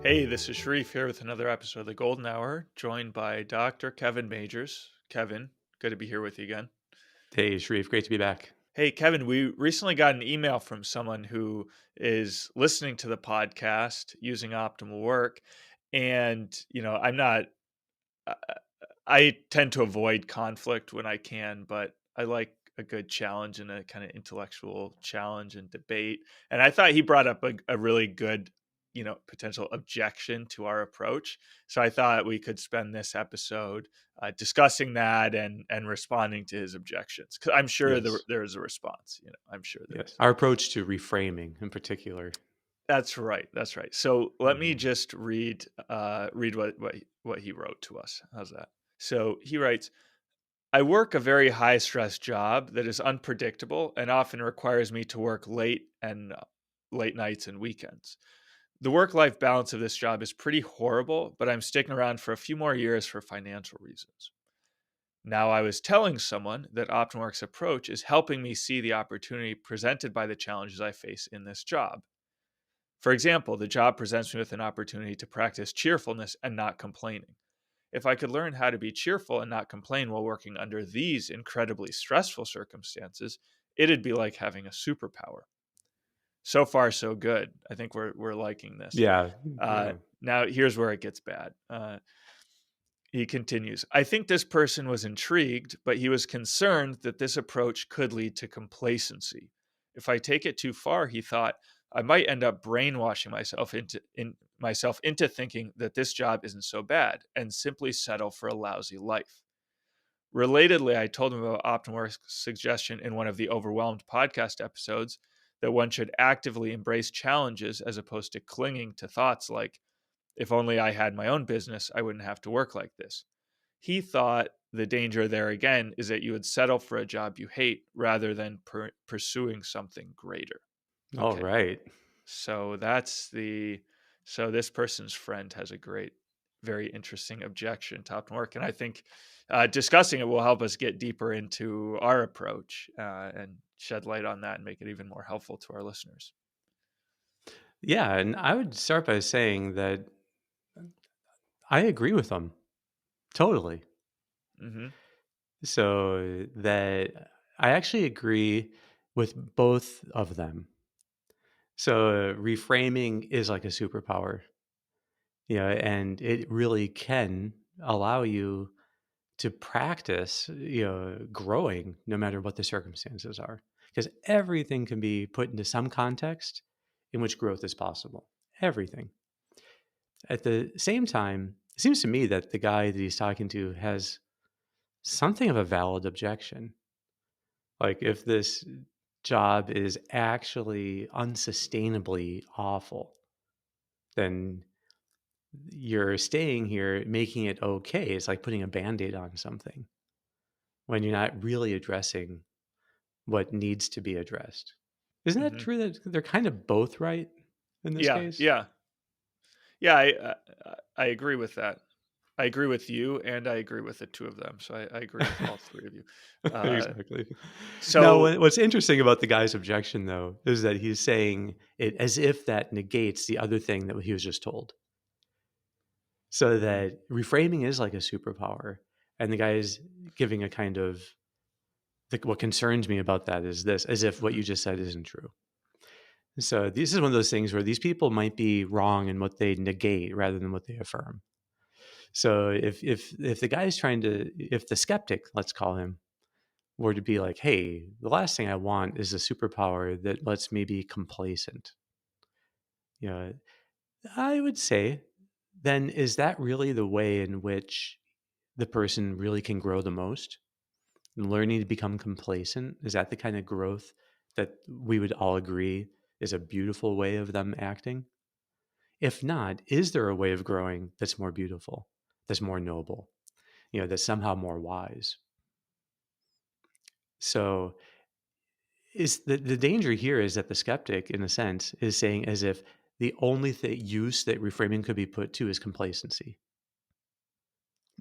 Hey, this is Sharif here with another episode of the Golden Hour, joined by Dr. Kevin Majors. Kevin, good to be here with you again. Hey, Sharif, great to be back. Hey, Kevin, we recently got an email from someone who is listening to the podcast using Optimal Work. And, I'm not, I I tend to avoid conflict when I can, but I like a good challenge and a kind of intellectual challenge and debate. And I thought he brought up a really good, potential objection to our approach. So I thought we could spend this episode discussing that and responding to his objections. Because I'm sure Yes, there is a response. I'm sure there yes. is. Our approach to reframing in particular. That's right. That's right. So let me Mhm. just read what he wrote to us. How's that? So he writes, I work a very high stress job that is unpredictable and often requires me to work late nights and weekends. The work life balance of this job is pretty horrible, but I'm sticking around for a few more years for financial reasons. Now, I was telling someone that OptimWorks' approach is helping me see the opportunity presented by the challenges I face in this job. For example, the job presents me with an opportunity to practice cheerfulness and not complaining. If I could learn how to be cheerful and not complain while working under these incredibly stressful circumstances, it'd be like having a superpower. So far, so good. I think we're liking this. Yeah, yeah. Now, here's where it gets bad. He continues, I think this person was intrigued, but he was concerned that this approach could lead to complacency. If I take it too far, he thought, I might end up brainwashing myself into thinking that this job isn't so bad and simply settle for a lousy life. Relatedly, I told him about Optimwork's suggestion in one of the Overwhelmed podcast episodes that one should actively embrace challenges as opposed to clinging to thoughts like, if only I had my own business, I wouldn't have to work like this. He thought the danger there again is that you would settle for a job you hate rather than pursuing something greater. All Okay. right. So so this person's friend has a great, very interesting objection to Optimal Work. And I think discussing it will help us get deeper into our approach and shed light on that and make it even more helpful to our listeners. Yeah, and I would start by saying that I agree with them totally. Hmm. So that I actually agree with both of them. So reframing is like a superpower, and it really can allow you to practice, growing no matter what the circumstances are. Because everything can be put into some context in which growth is possible. Everything. At the same time, it seems to me that the guy that he's talking to has something of a valid objection. Like, if this job is actually unsustainably awful, then you're staying here making it okay. It's like putting a band aid on something when you're not really addressing what needs to be addressed. Isn't that Hmm. true that they're kind of both right in this Yeah, case? yeah, yeah. I agree with that. I agree with you, and I agree with the two of them. So I agree with all three of you. Uh, Exactly. Now, so what's interesting about the guy's objection, though, is that he's saying it as if that negates the other thing that he was just told. So mhm, that reframing is like a superpower. And the guy is giving a kind of, what concerns me about that is this, as if what mhm, you just said isn't true. So this is one of those things where these people might be wrong in what they negate rather than what they affirm. So if the guy is trying to, if the skeptic, let's call him, were to be like, hey, the last thing I want is a superpower that lets me be complacent. You know, I would say, then is that really the way in which the person really can grow the most? Learning to become complacent, is that the kind of growth that we would all agree is a beautiful way of them acting? If not, is there a way of growing that's more beautiful, that's more noble, that's somehow more wise? So is the danger here is that the skeptic, in a sense, is saying as if the only use that reframing could be put to is complacency,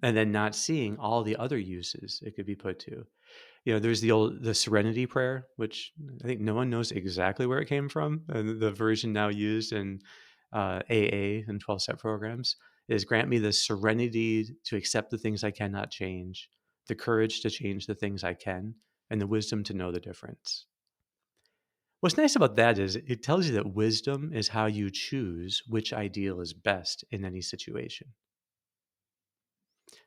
and then not seeing all the other uses it could be put to. There's the serenity prayer, which I think no one knows exactly where it came from, and the version now used in AA and 12-step programs, is grant me the serenity to accept the things I cannot change, the courage to change the things I can, and the wisdom to know the difference. What's nice about that is it tells you that wisdom is how you choose which ideal is best in any situation.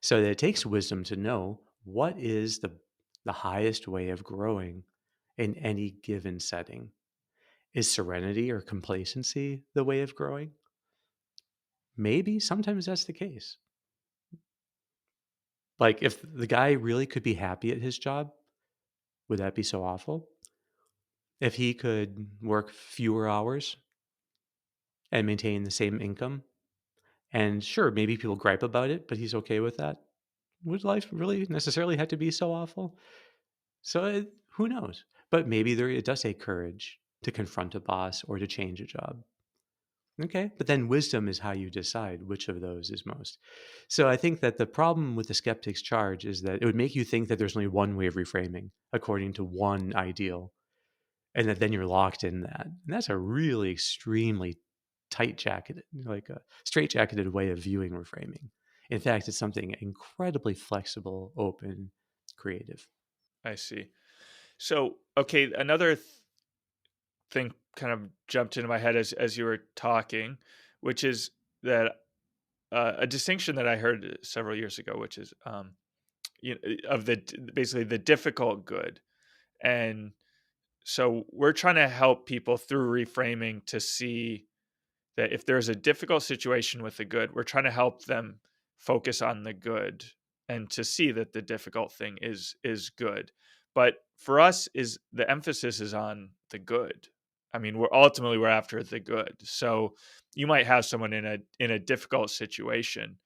So that it takes wisdom to know what is the highest way of growing in any given setting. Is serenity or complacency the way of growing? Maybe sometimes that's the case. Like if the guy really could be happy at his job, would that be so awful? If he could work fewer hours and maintain the same income, and sure, maybe people gripe about it, but he's okay with that. Would life really necessarily have to be so awful? So who knows? But maybe it does take courage to confront a boss or to change a job. Okay. But then wisdom is how you decide which of those is most. So I think that the problem with the skeptic's charge is that it would make you think that there's only one way of reframing according to one ideal, and that then you're locked in that. And that's a really extremely tight jacketed, like a straight jacketed way of viewing reframing. In fact, it's something incredibly flexible, open, creative. I see. So, okay, another thing kind of jumped into my head as you were talking, which is that a distinction that I heard several years ago, which is of basically the difficult good, and so we're trying to help people through reframing to see that if there's a difficult situation with the good, we're trying to help them focus on the good and to see that the difficult thing is good. But for us is the emphasis is on the good. I mean, we're after the good. So you might have someone in a difficult situation,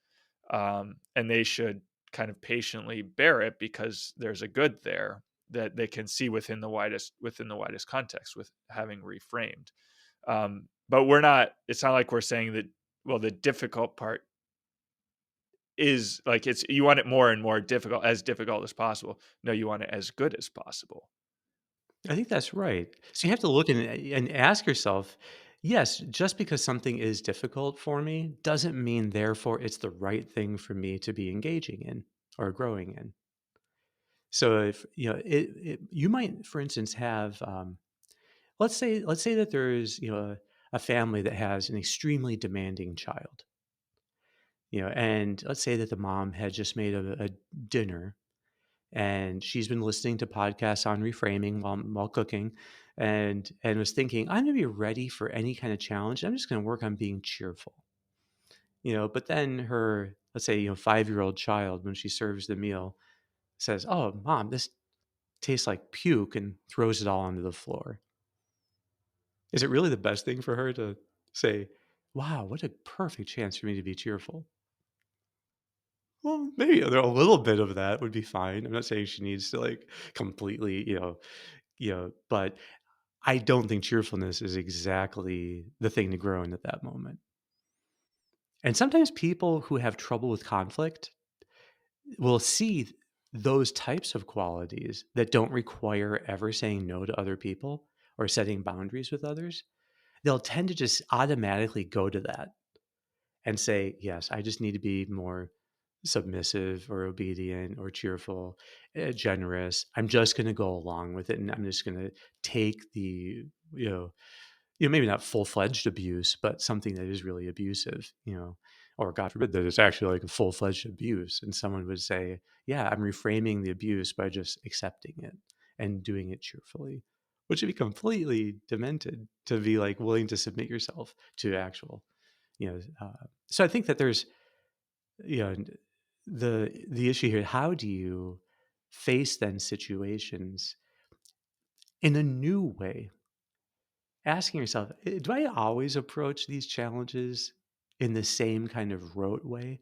and they should kind of patiently bear it because there's a good there that they can see within the widest context with having reframed. But we're not. It's not like we're saying that. Well, the difficult part is like it's you want it more and more difficult as possible. No, you want it as good as possible. I think that's right. So you have to look and ask yourself, yes, just because something is difficult for me doesn't mean therefore it's the right thing for me to be engaging in or growing in. So if you might, for instance, have let's say that there's a family that has an extremely demanding child, and let's say that the mom had just made a dinner and she's been listening to podcasts on reframing while cooking and was thinking I'm going to be ready for any kind of challenge. I'm just going to work on being cheerful, but then her, let's say, 5-year-old child, when she serves the meal, says, oh mom, this tastes like puke, and throws it all onto the floor. Is it really the best thing for her to say, wow, what a perfect chance for me to be cheerful? Well, maybe a little bit of that would be fine. I'm not saying she needs to like completely, but I don't think cheerfulness is exactly the thing to grow in at that moment. And sometimes people who have trouble with conflict will see those types of qualities that don't require ever saying no to other people or setting boundaries with others. They'll tend to just automatically go to that and say, yes, I just need to be more submissive or obedient or cheerful, generous. I'm just going to go along with it, and I'm just going to take the, you know, maybe not full fledged abuse, but something that is really abusive, or God forbid that it's actually like a full fledged abuse. And someone would say, yeah, I'm reframing the abuse by just accepting it and doing it cheerfully, which would be completely demented to be like willing to submit yourself to actual, you know. So I think that there's, you know, the issue here. How do you face then situations in a new way, asking yourself, do I always approach these challenges in the same kind of rote way?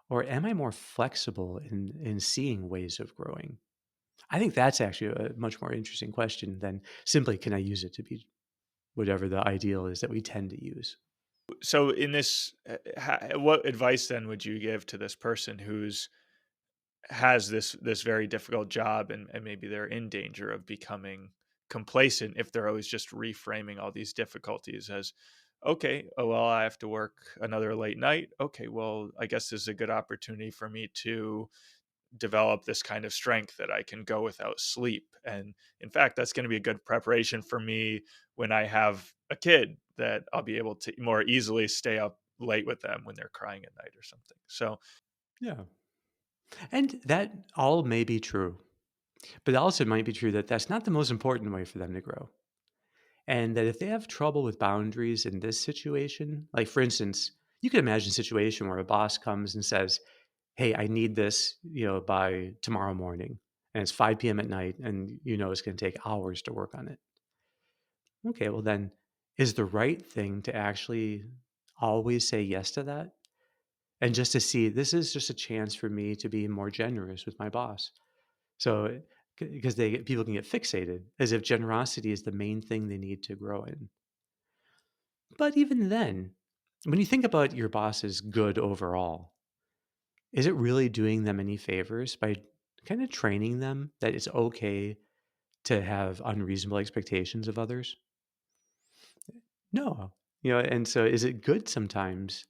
Or am I more flexible in seeing ways of growing? I think that's actually a much more interesting question than simply, can I use it to be whatever the ideal is that we tend to use? So, in this, what advice then would you give to this person who's has this very difficult job and maybe they're in danger of becoming complacent if they're always just reframing all these difficulties as okay, oh, well, I have to work another late night. Okay, well, I guess this is a good opportunity for me to develop this kind of strength that I can go without sleep. And in fact, that's going to be a good preparation for me when I have a kid, that I'll be able to more easily stay up late with them when they're crying at night or something. So, Yeah. And that all may be true, but also it might be true that that's not the most important way for them to grow. And that if they have trouble with boundaries in this situation, like for instance, you can imagine a situation where a boss comes and says, "Hey, I need this, by tomorrow morning." And it's 5 p.m. at night and it's going to take hours to work on it. Okay, well then is the right thing to actually always say yes to that? And just to see this is just a chance for me to be more generous with my boss. So because they people can get fixated as if generosity is the main thing they need to grow in. But even then, when you think about your boss's good overall, is it really doing them any favors by kind of training them that it's okay to have unreasonable expectations of others? No. And so is it good sometimes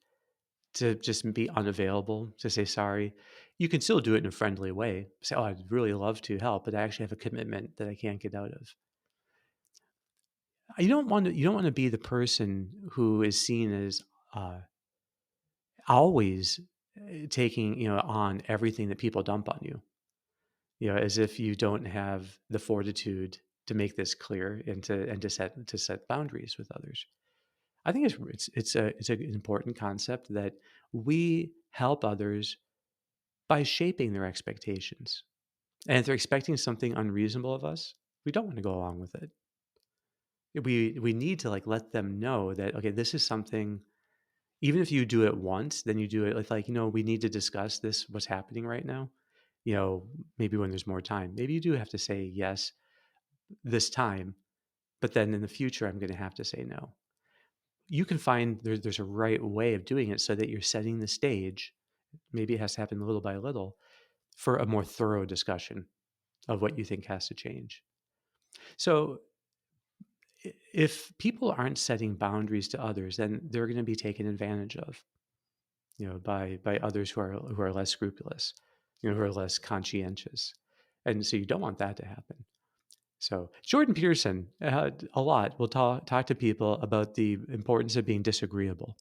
to just be unavailable, to say sorry? You can still do it in a friendly way. Say, "Oh, I'd really love to help, but I actually have a commitment that I can't get out of." You don't want to be the person who is seen as uh, always taking on everything that people dump on you. As if you don't have the fortitude to make this clear and to set boundaries with others. I think it's an important concept that we help others by shaping their expectations. And if they're expecting something unreasonable of us, we don't want to go along with it. We need to let them know that, okay, this is something. Even if you do it once, then you do it with we need to discuss this, what's happening right now. Maybe when there's more time, maybe you do have to say yes this time, but then in the future, I'm going to have to say no. You can find there's a right way of doing it so that you're setting the stage. Maybe it has to happen little by little for a more thorough discussion of what you think has to change. So if people aren't setting boundaries to others, then they're going to be taken advantage of, by others who are less scrupulous, who are less conscientious, and so you don't want that to happen. So Jordan Peterson a lot will talk to people about the importance of being disagreeable,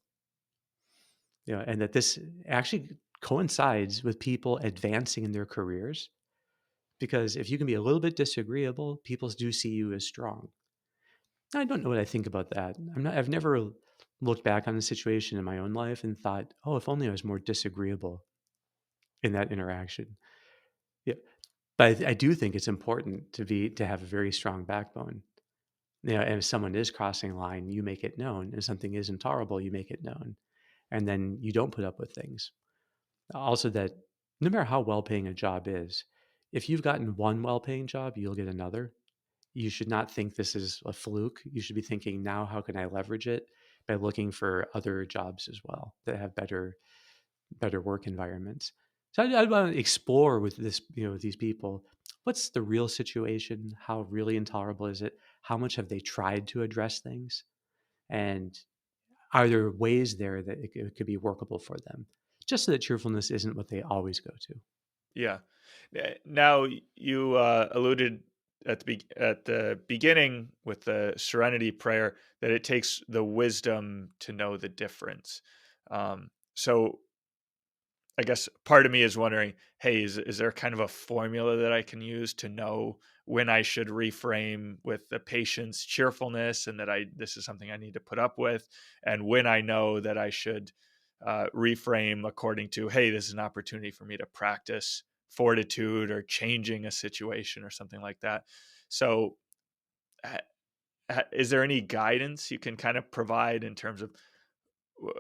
and that this actually coincides with people advancing in their careers, because if you can be a little bit disagreeable, people do see you as strong. I don't know what I think about that. I've never looked back on a situation in my own life and thought, oh, if only I was more disagreeable in that interaction. Yeah. But I do think it's important to have a very strong backbone. And if someone is crossing a line, you make it known. If something is intolerable, you make it known. And then you don't put up with things. Also, that no matter how well paying a job is, if you've gotten one well paying job, you'll get another. You should not think this is a fluke. You should be thinking, now, how can I leverage it by looking for other jobs as well that have better work environments. So I want to explore with these people, what's the real situation? How really intolerable is it? How much have they tried to address things? And are there ways there that it could be workable for them? Just so that cheerfulness isn't what they always go to. yeah. Now, you alluded at the beginning with the serenity prayer that it takes the wisdom to know the difference. So I guess part of me is wondering, hey, is there kind of a formula that I can use to know when I should reframe with the patient's cheerfulness, and that I this is something I need to put up with, and when I know that I should reframe according to, hey, this is an opportunity for me to practice fortitude or changing a situation or something like that. So, ha- is there any guidance you can kind of provide in terms of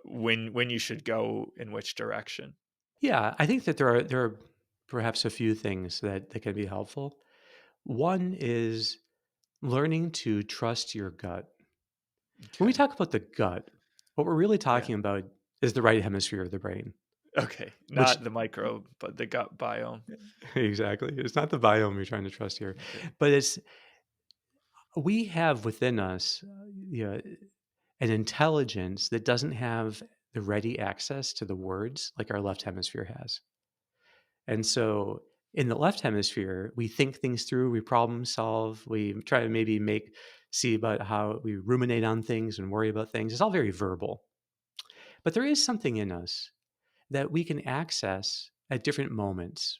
when you should go in which direction? Yeah, I think that there are perhaps a few things that can be helpful. One is learning to trust your gut. When we Okay. talk about the gut, what we're really Yeah. talking about is the right hemisphere of the brain, Okay, which not the microbe, but the gut biome. exactly, it's not the biome you're trying to trust here, Okay. but it's we have within us, an intelligence that doesn't have the ready access to the words like our left hemisphere has. And so in the left hemisphere, we think things through, we problem solve, we try to maybe see about how we ruminate on things and worry about things. It's all very verbal. But there is something in us that we can access at different moments.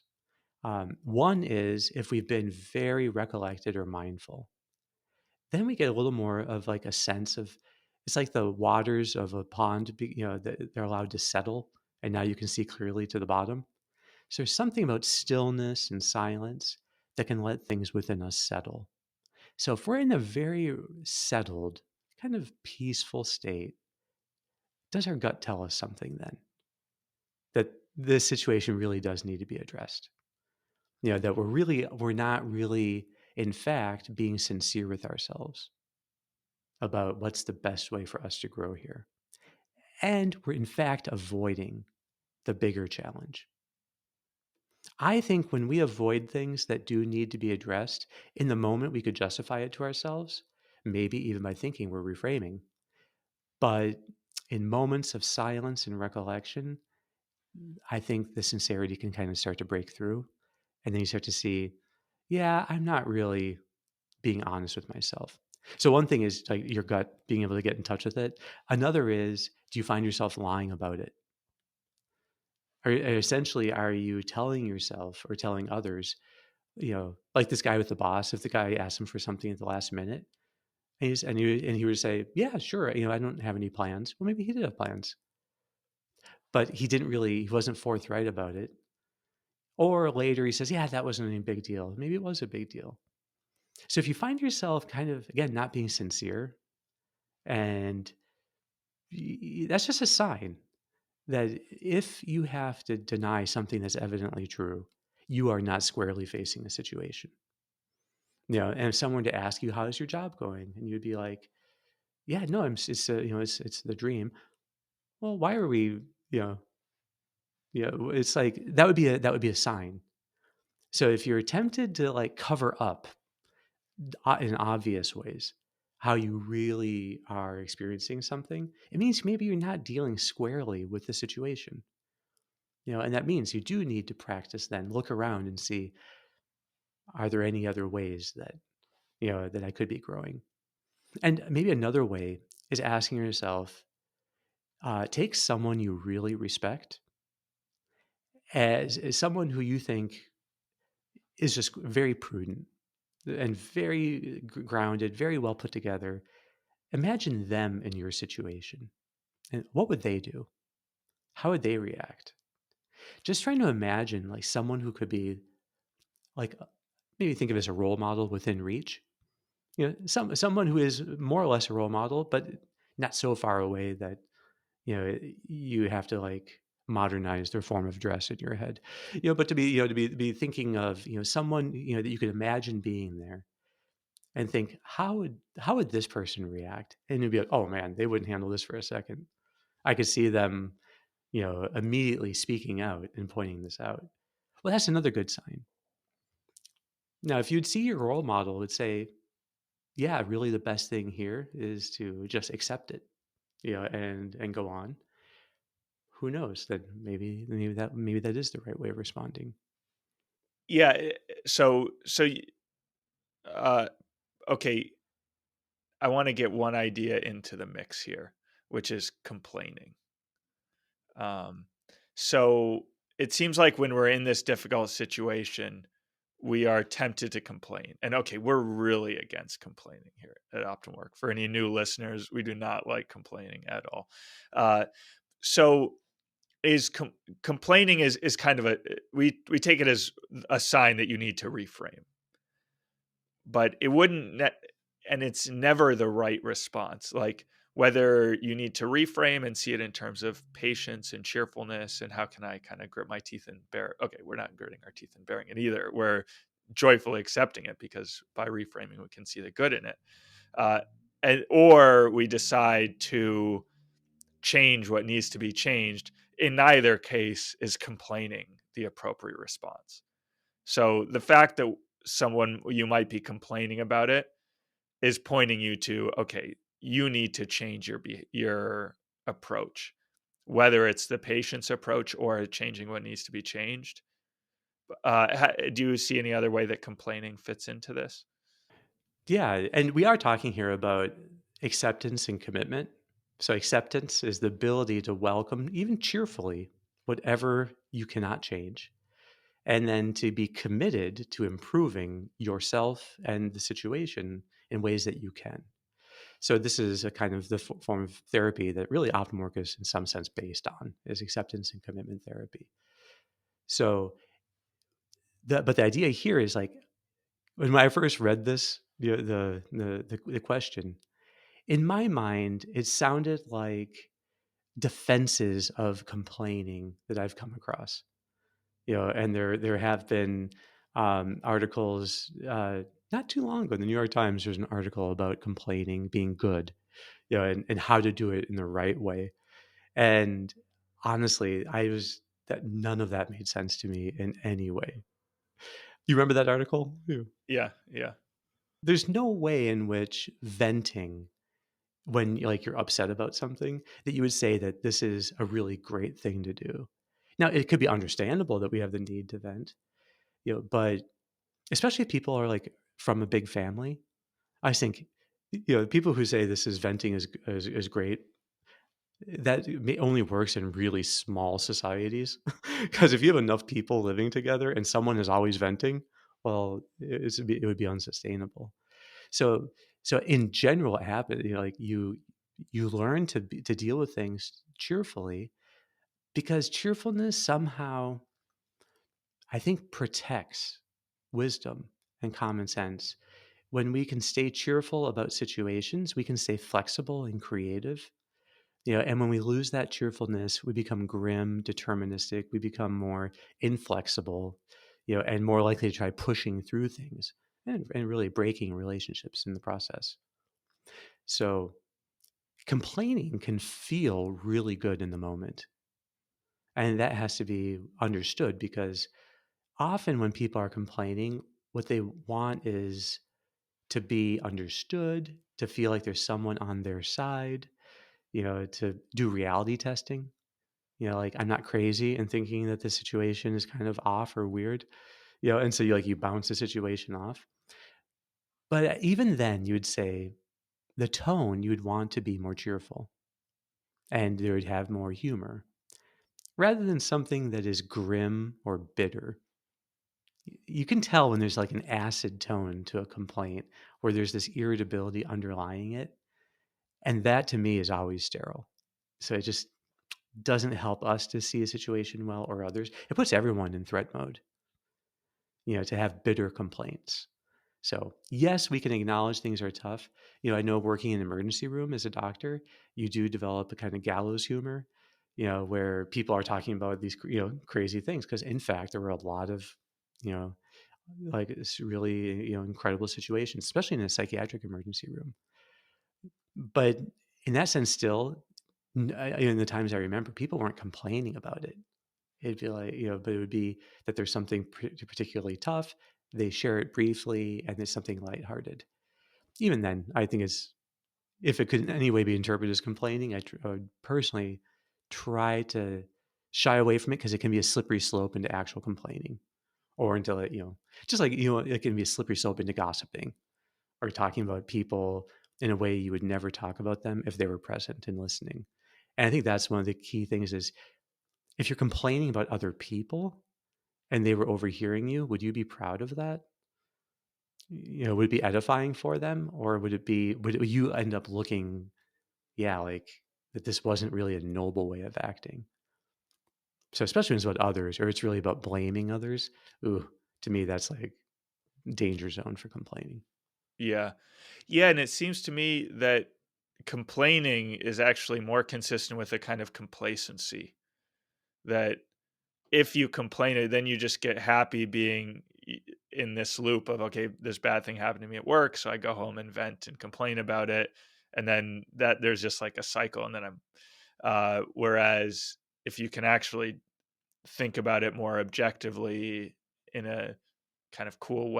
One is if we've been very recollected or mindful, then we get a little more of like a sense of it's like the waters of a pond, they're allowed to settle, and now you can see clearly to the bottom. So there's something about stillness and silence that can let things within us settle. So if we're in a very settled, kind of peaceful state, does our gut tell us something then? That this situation really does need to be addressed. That we're not really, in fact, being sincere with ourselves about what's the best way for us to grow here. And we're in fact avoiding the bigger challenge. I think when we avoid things that do need to be addressed, in the moment we could justify it to ourselves, maybe even by thinking we're reframing. But in moments of silence and recollection, I think the sincerity can kind of start to break through. And then you start to see, yeah, I'm not really being honest with myself. So one thing is like your gut being able to get in touch with it. Another is, do you find yourself lying about it? Or essentially, are you telling yourself or telling others, like this guy with the boss, if the guy asked him for something at the last minute, and he would say, "Yeah, sure, I don't have any plans." Well, maybe he did have plans, but he wasn't forthright about it. Or later he says, "Yeah, that wasn't any big deal." Maybe it was a big deal. So if you find yourself kind of again not being sincere, and that's just a sign that if you have to deny something that's evidently true, you are not squarely facing the situation. And if someone to ask you, "How's your job going?" and you'd be like, "Yeah, no, it's the dream." Well, why are we, you know, it's like that would be a sign. So if you're tempted to like cover up in obvious ways how you really are experiencing something, it means maybe you're not dealing squarely with the situation. And that means you do need to practice then look around and see, are there any other ways that, that I could be growing? And maybe another way is asking yourself, take someone you really respect as someone who you think is just very prudent and very grounded, very well put together. Imagine them in your situation. And what would they do? How would they react? Just trying to imagine like someone who could be like maybe think of as a role model within reach. Someone who is more or less a role model, but not so far away that you have to like modernize their form of dress in your head. But to be to be thinking of someone that you could imagine being there and think how would this person react, and you'd be like, oh man, they wouldn't handle this for a second. I could see them immediately speaking out and pointing this out. Well, that's another good sign. Now if you'd see your role model would say, yeah, really the best thing here is to just accept it, and go on. Who knows that maybe that is the right way of responding. Yeah. Uh, okay. I want to get one idea into the mix here, which is complaining. Um, so it seems like when we're in this difficult situation, we are tempted to complain. And okay, we're really against complaining here at OptimalWork. For any new listeners, we do not like complaining at all. Uh, so complaining is kind of we take it as a sign that you need to reframe, but it wouldn't and it's never the right response. Like whether you need to reframe and see it in terms of patience and cheerfulness and how can I kind of grit my teeth and bear. Okay, we're not gritting our teeth and bearing it either. We're joyfully accepting it because by reframing we can see the good in it. Uh, or we decide to change what needs to be changed. In neither case is complaining the appropriate response. So the fact that someone you might be complaining about it is pointing you to, okay, you need to change your approach, whether it's the patient's approach or changing what needs to be changed. Do you see any other way that complaining fits into this? Yeah, and we are talking here about acceptance and commitment. So acceptance is the ability to welcome, even cheerfully, whatever you cannot change, and then to be committed to improving yourself and the situation in ways that you can. So this is a kind of the form of therapy that really OptimalWork is in some sense based on, is acceptance and commitment therapy. So but the idea here is like when I first read this, the question, in my mind, it sounded like defenses of complaining that I've come across. And there have been articles not too long ago in the New York Times. There's an article about complaining being good, and how to do it in the right way. And honestly, I was that none of that made sense to me in any way. You remember that article? Yeah. Yeah, yeah. There's no way in which venting when like you're upset about something that you would say that this is a really great thing to do. Now, it could be understandable that we have the need to vent, but especially if people are like from a big family, I think, people who say this is venting is great. That only works in really small societies, because if you have enough people living together and someone is always venting, well, it would be unsustainable. So so in general, it happens. Like you learn to deal with things cheerfully because cheerfulness somehow, I think, protects wisdom and common sense. When we can stay cheerful about situations, we can stay flexible and creative. And when we lose that cheerfulness, we become grim, deterministic, we become more inflexible, and more likely to try pushing through things and really breaking relationships in the process. So complaining can feel really good in the moment. And that has to be understood because often when people are complaining, what they want is to be understood, to feel like there's someone on their side, to do reality testing. Like I'm not crazy and thinking that the situation is kind of off or weird, and so you bounce the situation off. But even then, you would say the tone you would want to be more cheerful and they would have more humor rather than something that is grim or bitter. You can tell when there's like an acid tone to a complaint where there's this irritability underlying it. And that to me is always sterile. So it just doesn't help us to see a situation well or others. It puts everyone in threat mode, to have bitter complaints. So, yes, we can acknowledge things are tough. I know working in an emergency room as a doctor, you do develop a kind of gallows humor, where people are talking about these, crazy things. Because, in fact, there were a lot of, you know, like it's really, incredible situations, especially in a psychiatric emergency room. But in that sense, still, in the times I remember, people weren't complaining about it. It'd be like, but it would be that there's something particularly tough. They share it briefly, and there's something lighthearted. Even then, I think it's if it could in any way be interpreted as complaining, I would personally try to shy away from it because it can be a slippery slope into actual complaining, or until it, just like it can be a slippery slope into gossiping or talking about people in a way you would never talk about them if they were present and listening. And I think that's one of the key things is if you're complaining about other people and they were overhearing you, would you be proud of that? Would it be edifying for them, or would you end up looking, yeah, like that this wasn't really a noble way of acting? So especially when it's about others, or it's really about blaming others. Ooh, to me, that's like danger zone for complaining. Yeah. Yeah, and it seems to me that complaining is actually more consistent with a kind of complacency, that if you complain, then you just get happy being in this loop of, okay, this bad thing happened to me at work, so I go home and vent and complain about it, and then that there's just like a cycle, and then I'm whereas if you can actually think about it more objectively in a kind of cool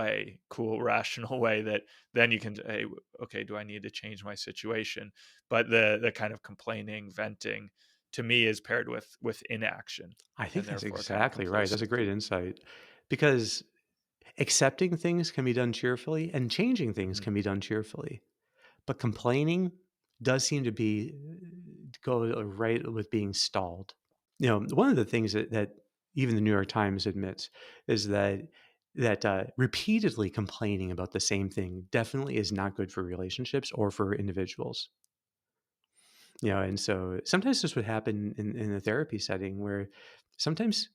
rational way that then you can say, okay, do I need to change my situation? But the kind of complaining, venting, to me is paired with inaction, I think and that's therefore kind of exactly right. That's a great complacency. insight because accepting things can be done cheerfully and changing things Mhm. can be done cheerfully. But complaining does seem to be go right with being stalled. One of the things that even the New York Times admits is that repeatedly complaining about the same thing definitely is not good for relationships or for individuals. And so sometimes this would happen in a therapy setting where sometimes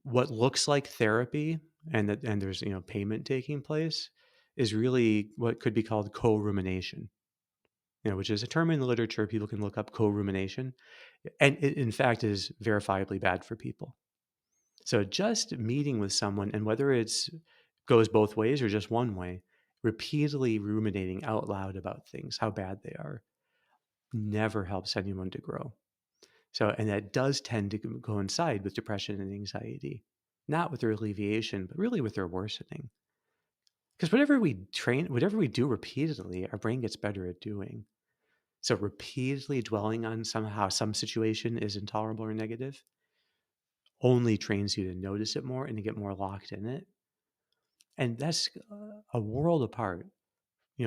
what looks like therapy and there's payment taking place is really what could be called co-rumination, which is a term in the literature. People can look up co-rumination, and it in fact is verifiably bad for people. So just meeting with someone, and whether it's goes both ways or just one way, repeatedly ruminating out loud about things, how bad they are, never helps anyone to grow. So, and that does tend to coincide with depression and anxiety, not with their alleviation, but really with their worsening. Because whatever we do repeatedly, our brain gets better at doing. So, repeatedly dwelling on somehow some situation is intolerable or negative only trains you to notice it more and to get more locked in it. And that's a world apart,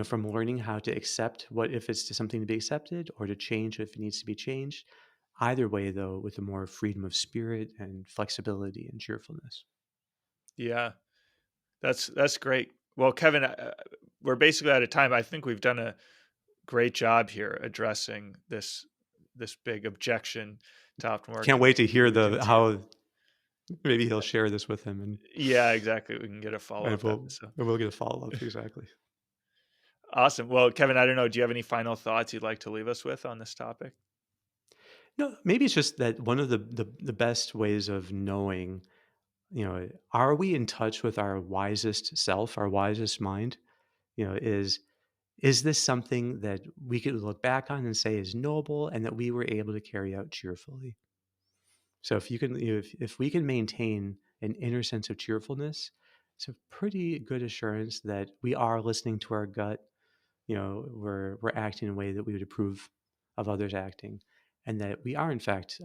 from learning how to accept what if it's to something to be accepted or to change if it needs to be changed. Either way, though, with a more freedom of spirit and flexibility and cheerfulness. Yeah, that's great. Well, Kevin, we're basically out of time. I think we've done a great job here addressing this big objection to optimal work, Can't and wait to maybe hear we can the see it. how maybe he'll share this with him Yeah, exactly. We can get a and follow-up we'll episode. we'll get a follow up exactly. Awesome. Well, Kevin, I don't know. Do you have any final thoughts you'd like to leave us with on this topic? No, maybe it's just that one of the best ways of knowing, are we in touch with our wisest self, our wisest mind? Is this something that we could look back on and say is noble and that we were able to carry out cheerfully? So if you can, if we can maintain an inner sense of cheerfulness, it's a pretty good assurance that we are listening to our gut. We're acting in a way that we would approve of others acting, and that we are in fact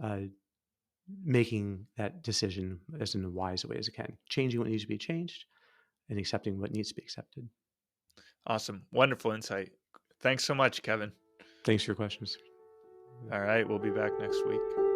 making that decision as in a wise way as it can, changing what needs to be changed and accepting what needs to be accepted. Awesome. Wonderful insight. Thanks so much, Kevin. Thanks for your questions. All right. We'll be back next week.